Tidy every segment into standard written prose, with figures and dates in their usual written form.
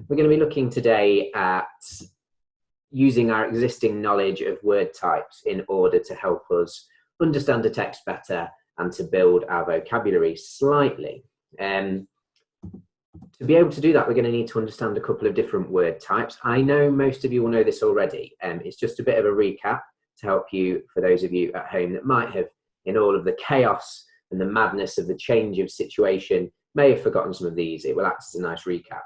We're going to be looking today at using our existing knowledge of word types in order to help us understand a text better and to build our vocabulary slightly. To be able to do that, we're going to need to understand a couple of different word types. I know most of you will know this already. It's just a bit of a recap to help you, for those of you at home that might have, in all of the chaos and the madness of the change of situation, may have forgotten some of these. It will act as a nice recap.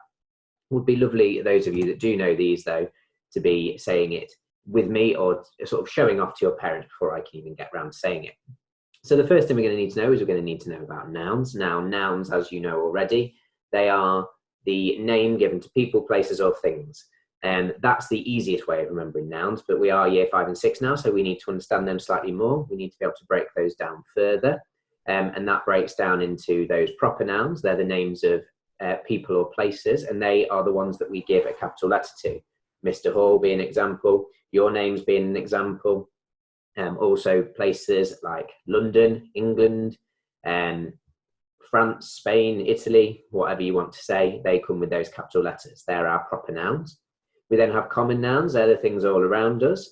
It would be lovely, those of you that do know these though, to be saying it with me or sort of showing off to your parents before I can even get around to saying it. So the first thing we're going to need to know is we're going to need to know about nouns. Now, nouns, as you know already, they are the name given to people, places or things. And that's the easiest way of remembering nouns, but we are year 5 and 6 now, so we need to understand them slightly more. We need to be able to break those down further. And that breaks down into those proper nouns. They're the names of people or places, and they are the ones that we give a capital letter to. Mr. Hall being an example, your names being an example. Also places like London, England, France, Spain, Italy, whatever you want to say, they come with those capital letters. They're our proper nouns. We then have common nouns. They're the things all around us.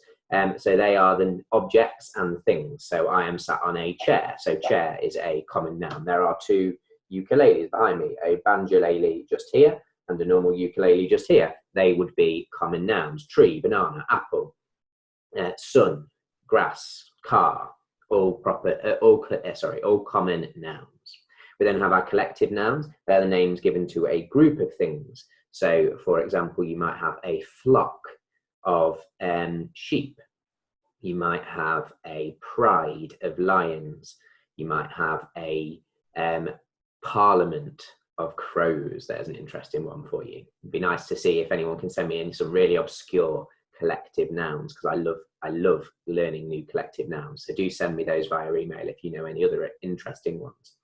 So they are the objects and things. So I am sat on a chair. So chair is a common noun. There are 2 ukuleles behind me, a banjolele just here and a normal ukulele just here. They would be common nouns. Tree, banana, apple, sun, grass, car, all common nouns. We then have our collective nouns. They're the names given to a group of things. So, for example, you might have a flock of sheep. You might have a pride of lions. You might have a parliament of crows. There's an interesting one for you. It'd be nice to see if anyone can send me in some really obscure collective nouns, because I love learning new collective nouns. So do send me those via email if you know any other interesting ones.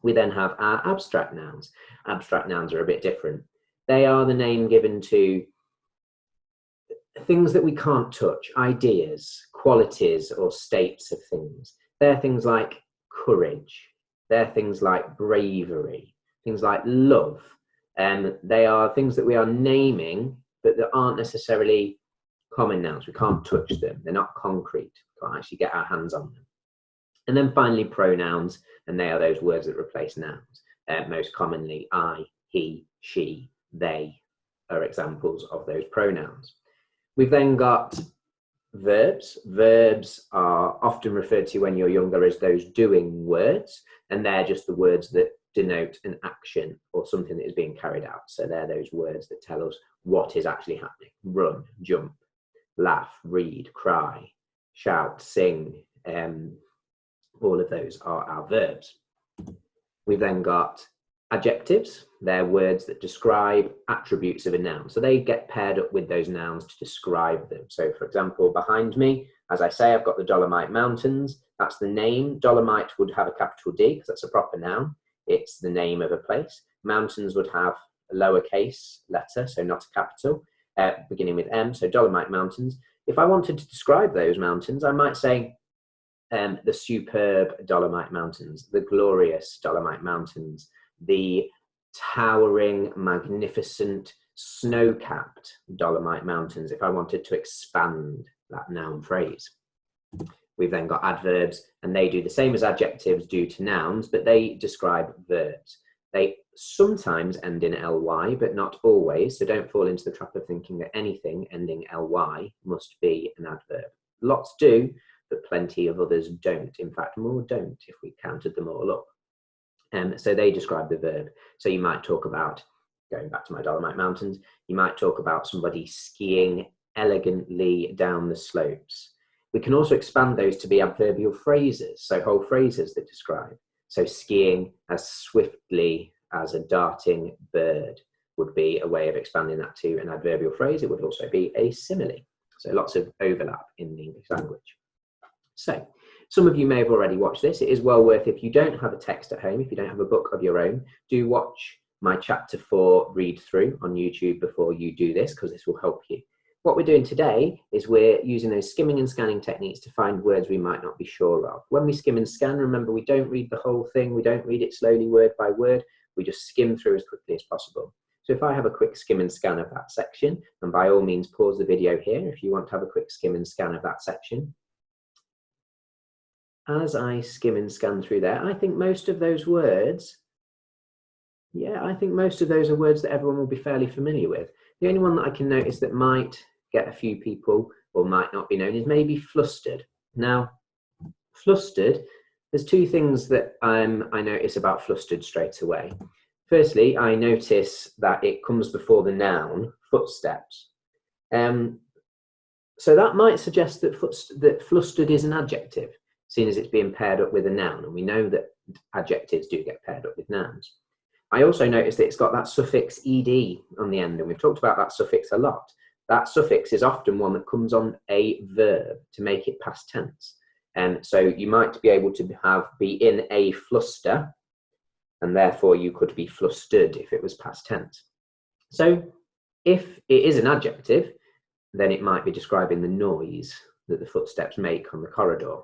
We then have our abstract nouns. Abstract nouns are a bit different. They are the name given to things that we can't touch, ideas, qualities or states of things. They're things like courage. They're things like bravery, things like love. They are things that we are naming, but that aren't necessarily common nouns. We can't touch them. They're not concrete. We can't actually get our hands on them. And then finally, pronouns, and they are those words that replace nouns. Most commonly, I, he, she, they are examples of those pronouns. We've then got verbs. Verbs are often referred to when you're younger as those doing words, and they're just the words that denote an action or something that is being carried out. So they're those words that tell us what is actually happening. Run, jump, laugh, read, cry, shout, sing. All of those are our verbs. We've then got adjectives. They're words that describe attributes of a noun. So they get paired up with those nouns to describe them. So for example, behind me, as I say, I've got the Dolomite Mountains. That's the name. Dolomite would have a capital D because that's a proper noun. It's the name of a place. Mountains would have a lowercase letter, so not a capital, beginning with M, so Dolomite Mountains. If I wanted to describe those mountains, I might say the superb Dolomite Mountains, the glorious Dolomite Mountains, the towering, magnificent, snow-capped Dolomite Mountains, if I wanted to expand that noun phrase. We've then got adverbs, and they do the same as adjectives do to nouns, but they describe verbs. They sometimes end in ly, but not always, so don't fall into the trap of thinking that anything ending ly must be an adverb. Lots do, but plenty of others don't. In fact, more don't if we counted them all up. So they describe the verb. So you might talk about, going back to my Dolomite Mountains, you might talk about somebody skiing elegantly down the slopes. We can also expand those to be adverbial phrases, so whole phrases that describe. So skiing as swiftly as a darting bird would be a way of expanding that to an adverbial phrase. It would also be a simile. So lots of overlap in the English language. So some of you may have already watched this. It is well worth, if you don't have a text at home, if you don't have a book of your own, do watch my chapter 4 read through on YouTube before you do this, because this will help you. What we're doing today is we're using those skimming and scanning techniques to find words we might not be sure of. When we skim and scan, remember, we don't read the whole thing. We don't read it slowly word by word. We just skim through as quickly as possible. So if I have a quick skim and scan of that section, and by all means pause the video here if you want to have a quick skim and scan of that section. As I skim and scan through there, I think most of those words, I think most of those are words that everyone will be fairly familiar with. The only one that I can notice that might get a few people or might not be known is maybe flustered. Now, flustered, there's two things that I notice about flustered straight away. Firstly, I notice that it comes before the noun, footsteps. So that might suggest that flustered is an adjective, seeing as it's being paired up with a noun, and we know that adjectives do get paired up with nouns. I also noticed that it's got that suffix ed on the end, and we've talked about that suffix a lot. That suffix is often one that comes on a verb to make it past tense. So you might be able to be in a fluster, and therefore you could be flustered if it was past tense. So if it is an adjective, then it might be describing the noise that the footsteps make on the corridor.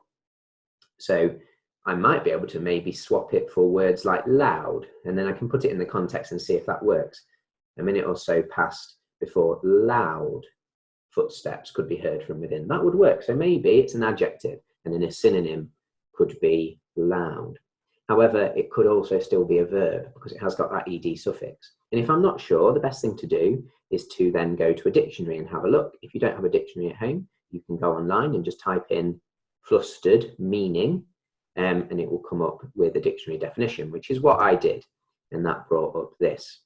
So I might be able to maybe swap it for words like loud, and then I can put it in the context and see if that works. A minute or so passed before loud footsteps could be heard from within. That would work. So maybe it's an adjective, and then a synonym could be loud. However, it could also still be a verb because it has got that ed suffix. And if I'm not sure, the best thing to do is to then go to a dictionary and have a look. If you don't have a dictionary at home, you can go online and just type in flustered meaning, and it will come up with a dictionary definition, which is what I did. And that brought up this.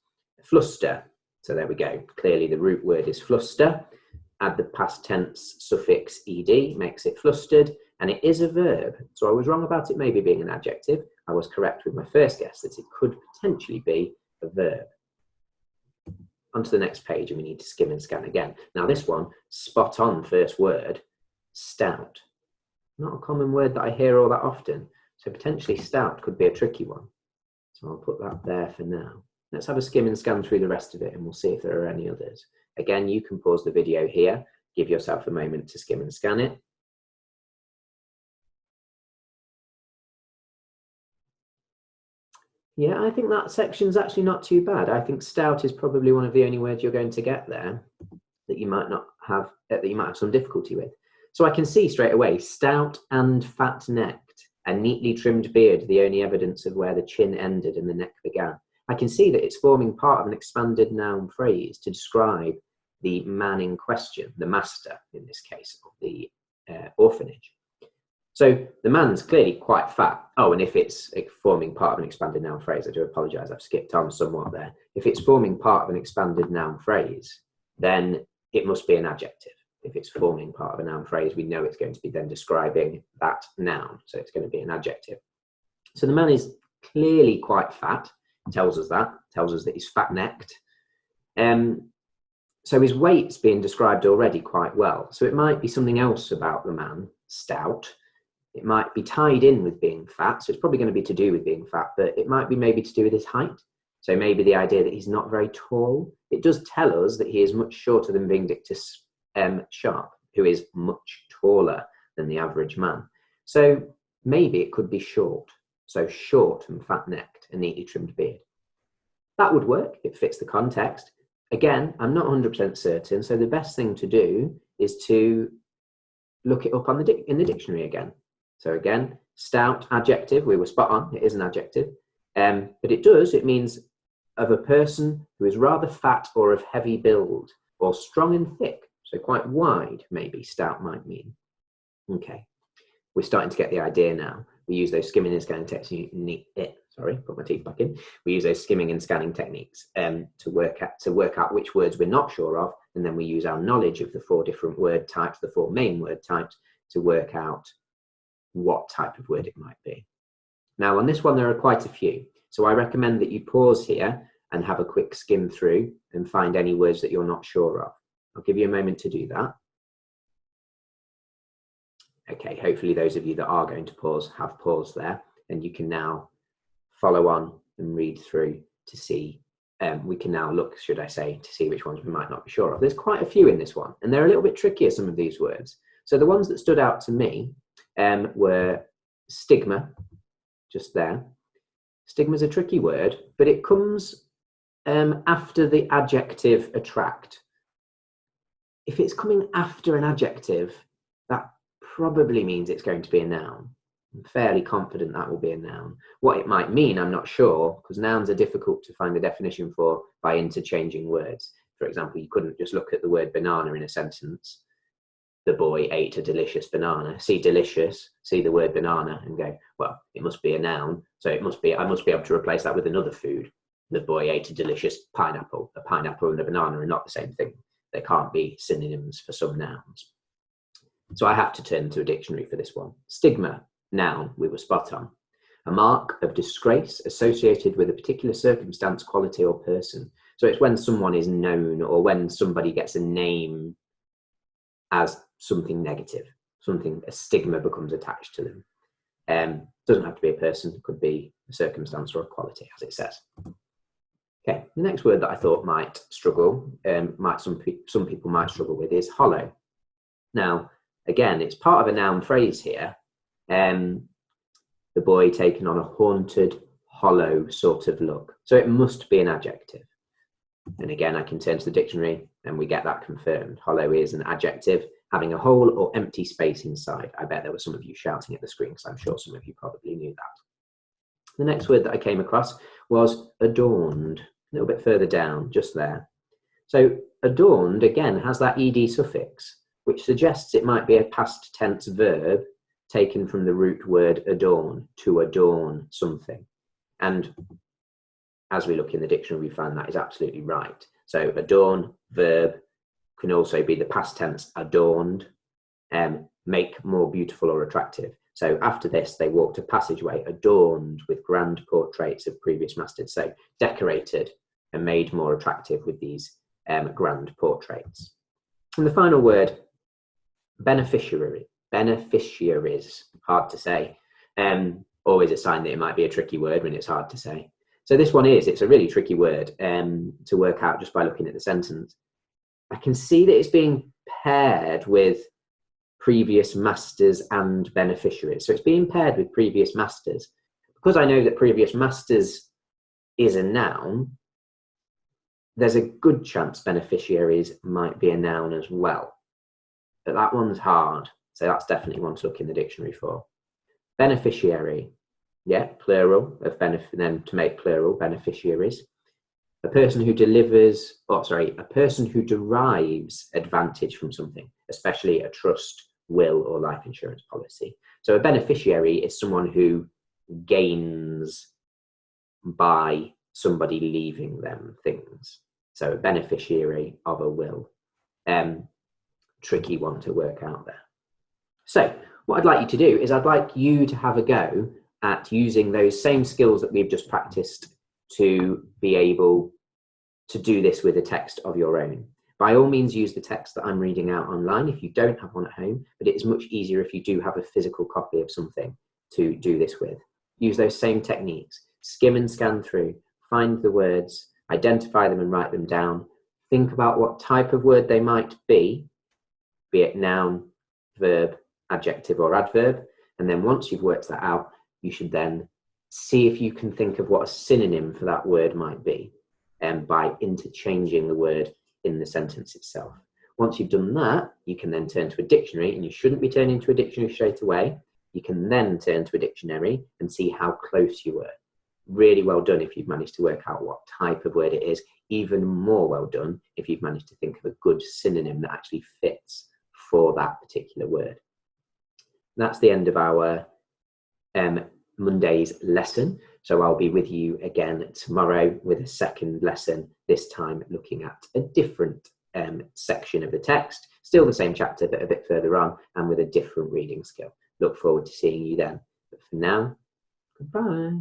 Fluster. So there we go. Clearly the root word is fluster. Add the past tense suffix ed, makes it flustered, and it is a verb. So I was wrong about it maybe being an adjective. I was correct with my first guess that it could potentially be a verb. Onto the next page, and we need to skim and scan again. Now this one, spot on first word, stout. Not a common word that I hear all that often. So potentially stout could be a tricky one. So I'll put that there for now. Let's have a skim and scan through the rest of it, and we'll see if there are any others. Again, you can pause the video here, give yourself a moment to skim and scan it. Yeah, I think that section's actually not too bad. I think stout is probably one of the only words you're going to get there that you might not have, that you might have some difficulty with. So I can see straight away, stout and fat-necked, a neatly trimmed beard, the only evidence of where the chin ended and the neck began. I can see that it's forming part of an expanded noun phrase to describe the man in question, the master in this case, of the orphanage. So the man's clearly quite fat. Oh, and if it's forming part of an expanded noun phrase, I do apologise, I've skipped on somewhat there. If it's forming part of an expanded noun phrase, then it must be an adjective. If it's forming part of a noun phrase, we know it's going to be then describing that noun. So it's going to be an adjective. So the man is clearly quite fat, tells us that he's fat-necked. So his weight's being described already quite well. So it might be something else about the man, stout. It might be tied in with being fat. So it's probably going to be to do with being fat, but it might be maybe to do with his height. So maybe the idea that he's not very tall. It does tell us that he is much shorter than Vindictus Sharp, who is much taller than the average man. So maybe it could be short. So short and fat-necked, a neatly trimmed beard. That would work. It fits the context. Again, I'm not 100% certain. So the best thing to do is to look it up on in the dictionary again. So again, stout, adjective, we were spot on. It is an adjective. But it means of a person who is rather fat or of heavy build, or strong and thick. So quite wide, maybe, stout might mean. Okay, we're starting to get the idea now. We use those skimming and scanning techniques. Put my teeth back in. We use those skimming and scanning techniques to work out which words we're not sure of, and then we use our knowledge of the 4 different word types, the 4 main word types, to work out what type of word it might be. Now, on this one, there are quite a few. So I recommend that you pause here and have a quick skim through and find any words that you're not sure of. I'll give you a moment to do that. Okay, hopefully those of you that are going to pause have paused there, and you can now follow on and read through to see, we can now look, should I say, to see which ones we might not be sure of. There's quite a few in this one, and they're a little bit trickier, some of these words. So the ones that stood out to me were stigma, just there. Stigma is a tricky word, but it comes after the adjective attract. If it's coming after an adjective, that probably means it's going to be a noun. I'm fairly confident that will be a noun. What it might mean, I'm not sure, because nouns are difficult to find a definition for by interchanging words. For example, you couldn't just look at the word banana in a sentence. The boy ate a delicious banana. See delicious, see the word banana and go, well, it must be a noun. So I must be able to replace that with another food. The boy ate a delicious pineapple. A pineapple and a banana are not the same thing. There can't be synonyms for some nouns. So I have to turn to a dictionary for this one. Stigma, noun, we were spot on. A mark of disgrace associated with a particular circumstance, quality, or person. So it's when someone is known or when somebody gets a name as something negative, a stigma becomes attached to them. Doesn't have to be a person, it could be a circumstance or a quality, as it says. Okay, the next word that I thought might struggle, some people might struggle with, is hollow. Now, again, it's part of a noun phrase here. The boy taken on a haunted, hollow sort of look. So it must be an adjective. And again, I can turn to the dictionary and we get that confirmed. Hollow is an adjective having a hole or empty space inside. I bet there were some of you shouting at the screen because I'm sure some of you probably knew that. The next word that I came across was adorned, a little bit further down, just there. So adorned, again, has that ed suffix, which suggests it might be a past tense verb taken from the root word adorn, to adorn something. And as we look in the dictionary, we find that is absolutely right. So adorn, verb, can also be the past tense adorned, make more beautiful or attractive. So after this, they walked a passageway adorned with grand portraits of previous masters. So decorated and made more attractive with these grand portraits. And the final word, beneficiary. Beneficiaries, hard to say. Always a sign that it might be a tricky word when it's hard to say. So this one it's a really tricky word to work out just by looking at the sentence. I can see that it's being paired with previous masters and beneficiaries. So it's being paired with previous masters. Because I know that previous masters is a noun, there's a good chance beneficiaries might be a noun as well. But that one's hard. So that's definitely one to look in the dictionary for. Beneficiary, yeah, plural of then to make plural, beneficiaries. A person who a person who derives advantage from something, especially a trust, will, or life insurance policy. So a beneficiary is someone who gains by somebody leaving them things. So a beneficiary of a will. Tricky one to work out there. So what I'd like you to do is I'd like you to have a go at using those same skills that we've just practiced to be able to do this with a text of your own. By all means, use the text that I'm reading out online if you don't have one at home, but it is much easier if you do have a physical copy of something to do this with. Use those same techniques. Skim and scan through, find the words, identify them and write them down. Think about what type of word they might be it noun, verb, adjective or adverb. And then once you've worked that out, you should then see if you can think of what a synonym for that word might be by interchanging the word in the sentence itself. Once you've done that, you can then turn to a dictionary, and you shouldn't be turning to a dictionary straight away. You can then turn to a dictionary and see how close you were. Really well done if you've managed to work out what type of word it is. Even more well done if you've managed to think of a good synonym that actually fits for that particular word. That's the end of our Monday's lesson. So I'll be with you again tomorrow with a second lesson, this time looking at a different section of the text, still the same chapter, but a bit further on and with a different reading skill. Look forward to seeing you then. But for now, goodbye.